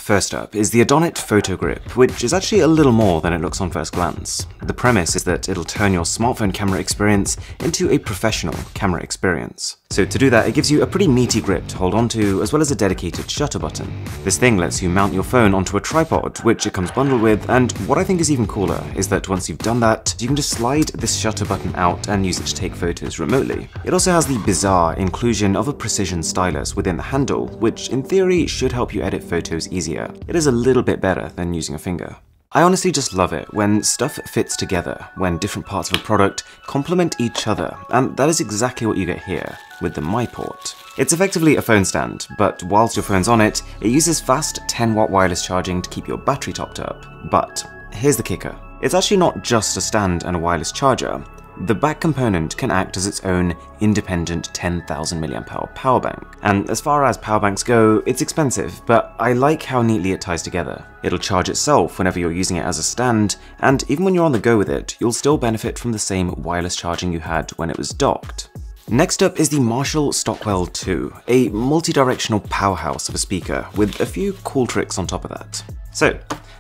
First up is the Adonit Photo Grip, which is actually a little more than it looks on first glance. The premise is that it'll turn your smartphone camera experience into a professional camera experience. So to do that, it gives you a pretty meaty grip to hold onto, as well as a dedicated shutter button. This thing lets you mount your phone onto a tripod, which it comes bundled with, and what I think is even cooler is that once you've done that, you can just slide this shutter button out and use it to take photos remotely. It also has the bizarre inclusion of a precision stylus within the handle, which in theory should help you edit photos easier. It is a little bit better than using a finger. I honestly just love it when stuff fits together, when different parts of a product complement each other, and that is exactly what you get here with the My Port. It's effectively a phone stand, but whilst your phone's on it, it uses fast 10-watt wireless charging to keep your battery topped up. But here's the kicker. It's actually not just a stand and a wireless charger. The back component can act as its own independent 10,000 mAh power bank. And as far as power banks go, it's expensive, but I like how neatly it ties together. It'll charge itself whenever you're using it as a stand, and even when you're on the go with it, you'll still benefit from the same wireless charging you had when it was docked. Next up is the Marshall Stockwell 2, a multi-directional powerhouse of a speaker with a few cool tricks on top of that. So,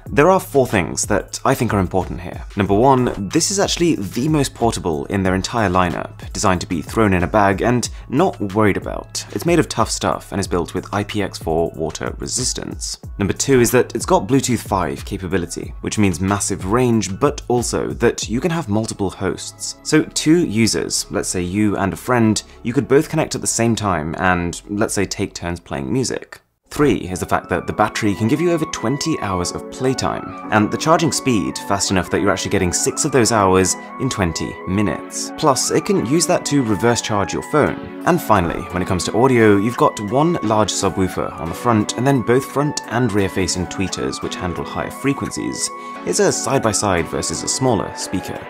there are 4 things that I think are important here. Number 1, this is actually the most portable in their entire lineup, designed to be thrown in a bag and not worried about. It's made of tough stuff and is built with IPX4 water resistance. Number 2 is that it's got Bluetooth 5 capability, which means massive range, but also that you can have multiple hosts. So 2 users, let's say you and a friend, you could both connect at the same time and, let's say, take turns playing music. 3 is the fact that the battery can give you over 20 hours of playtime, and the charging speed fast enough that you're actually getting 6 of those hours in 20 minutes. Plus, it can use that to reverse charge your phone. And finally, when it comes to audio, you've got one large subwoofer on the front, and then both front and rear facing tweeters which handle higher frequencies. It's a side-by-side versus a smaller speaker.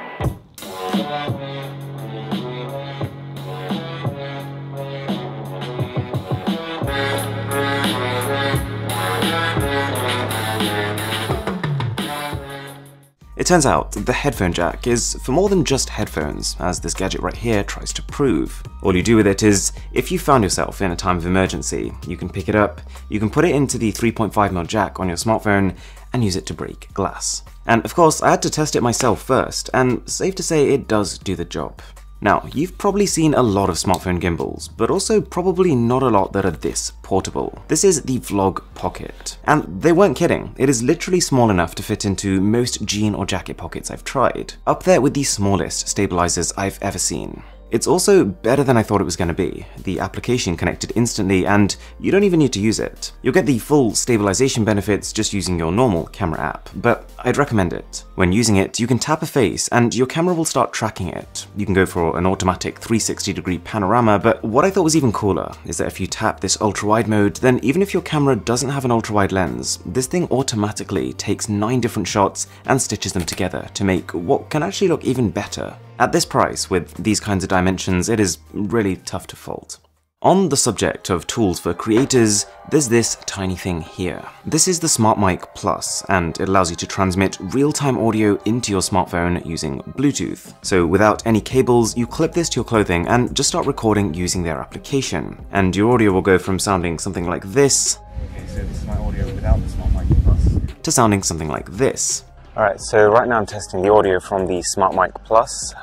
It turns out that the headphone jack is for more than just headphones, as this gadget right here tries to prove. All you do with it is, if you found yourself in a time of emergency, you can pick it up, you can put it into the 3.5mm jack on your smartphone, and use it to break glass. And of course, I had to test it myself first, and safe to say it does do the job. Now, you've probably seen a lot of smartphone gimbals, but also probably not a lot that are this portable. This is the Vlog Pocket. And they weren't kidding, it is literally small enough to fit into most jean or jacket pockets I've tried. Up there with the smallest stabilizers I've ever seen. It's also better than I thought it was going to be. The application connected instantly and you don't even need to use it. You'll get the full stabilization benefits just using your normal camera app, but I'd recommend it. When using it, you can tap a face and your camera will start tracking it. You can go for an automatic 360-degree panorama, but what I thought was even cooler is that if you tap this ultra-wide mode, then even if your camera doesn't have an ultra-wide lens, this thing automatically takes 9 different shots and stitches them together to make what can actually look even better. At this price, with these kinds of dimensions, it is really tough to fault. On the subject of tools for creators, there's this tiny thing here. This is the Smart Mic Plus, and it allows you to transmit real-time audio into your smartphone using Bluetooth. So without any cables, you clip this to your clothing and just start recording using their application. And your audio will go from sounding something like this, okay, so this is my audio without the Smart Mic Plus, to sounding something like this. Alright, so right now I'm testing the audio from the Smart Mic Plus.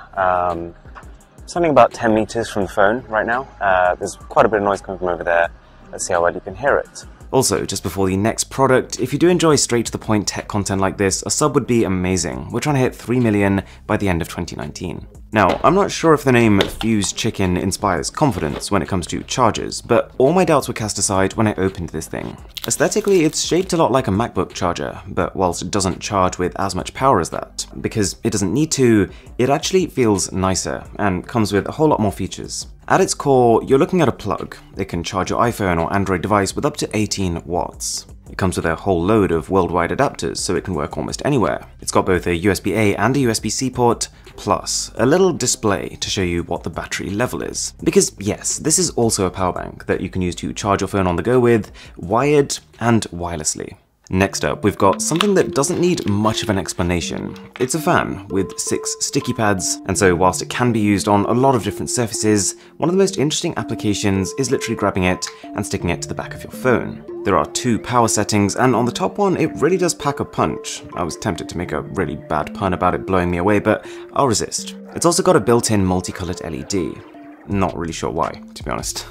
Something about 10 meters from the phone right now. There's quite a bit of noise coming from over there. Let's see how well you can hear it. Also, just before the next product, if you do enjoy straight-to-the-point tech content like this, a sub would be amazing. We're trying to hit 3 million by the end of 2019. Now, I'm not sure if the name Fused Chicken inspires confidence when it comes to chargers, but all my doubts were cast aside when I opened this thing. Aesthetically, it's shaped a lot like a MacBook charger, but whilst it doesn't charge with as much power as that, because it doesn't need to, it actually feels nicer and comes with a whole lot more features. At its core, you're looking at a plug. It can charge your iPhone or Android device with up to 18 watts. It comes with a whole load of worldwide adapters, so it can work almost anywhere. It's got both a USB-A and a USB-C port, plus a little display to show you what the battery level is. Because yes, this is also a power bank that you can use to charge your phone on the go with, wired and wirelessly. Next up, we've got something that doesn't need much of an explanation. It's a fan with 6 sticky pads, and so whilst it can be used on a lot of different surfaces, one of the most interesting applications is literally grabbing it and sticking it to the back of your phone. There are 2 power settings, and on the top one, it really does pack a punch. I was tempted to make a really bad pun about it blowing me away, but I'll resist. It's also got a built-in multicolored LED. Not really sure why, to be honest.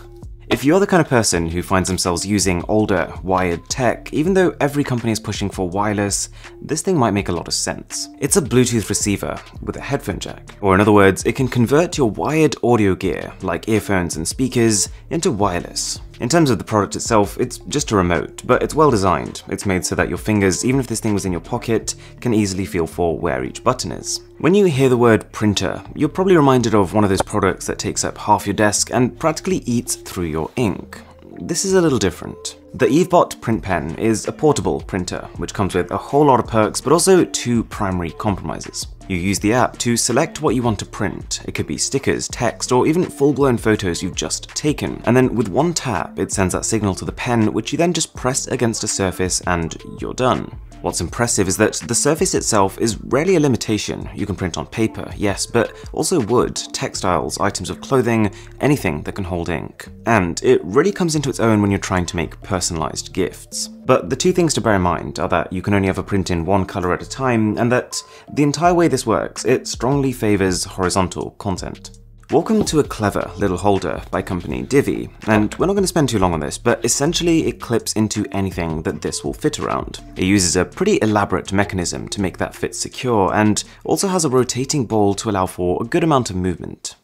If you're the kind of person who finds themselves using older, wired tech, even though every company is pushing for wireless, this thing might make a lot of sense. It's a Bluetooth receiver with a headphone jack, or in other words, it can convert your wired audio gear, like earphones and speakers, into wireless. In terms of the product itself, it's just a remote, but it's well designed. It's made so that your fingers, even if this thing was in your pocket, can easily feel for where each button is. When you hear the word printer, you're probably reminded of one of those products that takes up half your desk and practically eats through your ink. This is a little different. The EveBot Print Pen is a portable printer, which comes with a whole lot of perks, but also 2 primary compromises. You use the app to select what you want to print. It could be stickers, text, or even full-blown photos you've just taken. And then with one tap, it sends that signal to the pen, which you then just press against a surface and you're done. What's impressive is that the surface itself is rarely a limitation. You can print on paper, yes, but also wood, textiles, items of clothing, anything that can hold ink. And it really comes into its own when you're trying to make personalized gifts. But the 2 things to bear in mind are that you can only ever print in one color at a time, and that the entire way this works, it strongly favors horizontal content. Welcome to a clever little holder by company Divi, and we're not going to spend too long on this, but essentially it clips into anything that this will fit around. It uses a pretty elaborate mechanism to make that fit secure, and also has a rotating ball to allow for a good amount of movement.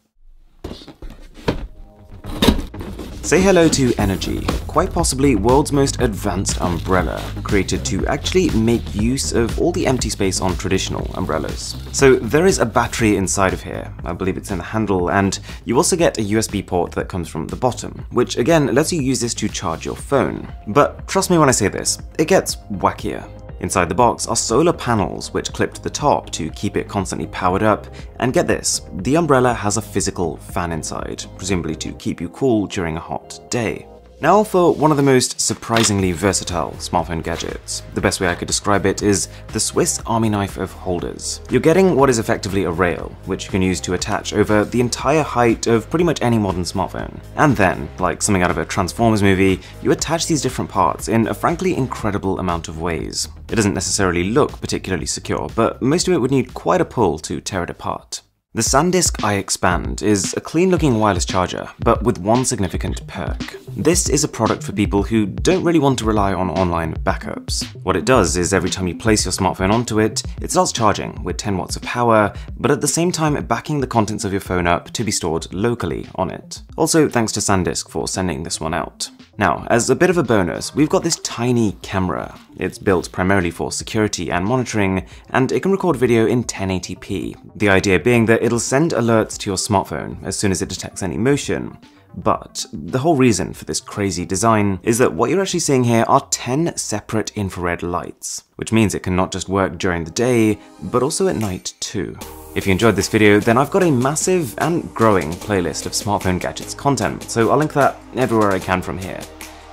Say hello to Energy, quite possibly world's most advanced umbrella, created to actually make use of all the empty space on traditional umbrellas. So there is a battery inside of here, I believe it's in the handle, and you also get a USB port that comes from the bottom, which again lets you use this to charge your phone. But trust me when I say this, it gets wackier. Inside the box are solar panels which clip to the top to keep it constantly powered up, and get this, the umbrella has a physical fan inside, presumably to keep you cool during a hot day. Now for one of the most surprisingly versatile smartphone gadgets. The best way I could describe it is the Swiss Army knife of holders. You're getting what is effectively a rail, which you can use to attach over the entire height of pretty much any modern smartphone. And then, like something out of a Transformers movie, you attach these different parts in a frankly incredible amount of ways. It doesn't necessarily look particularly secure, but most of it would need quite a pull to tear it apart. The SanDisk iXpand is a clean-looking wireless charger, but with one significant perk. This is a product for people who don't really want to rely on online backups. What it does is every time you place your smartphone onto it, it starts charging with 10 watts of power, but at the same time backing the contents of your phone up to be stored locally on it. Also, thanks to SanDisk for sending this one out. Now, as a bit of a bonus, we've got this tiny camera. It's built primarily for security and monitoring, and it can record video in 1080p. The idea being that it'll send alerts to your smartphone as soon as it detects any motion. But the whole reason for this crazy design is that what you're actually seeing here are 10 separate infrared lights, which means it can not just work during the day, but also at night too. If you enjoyed this video, then I've got a massive and growing playlist of smartphone gadgets content, so I'll link that everywhere I can from here.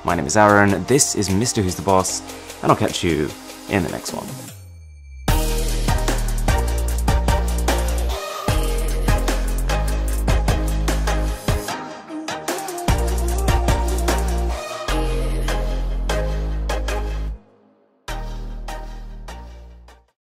My name is Aaron, this is Mr. Who's the Boss, and I'll catch you in the next one.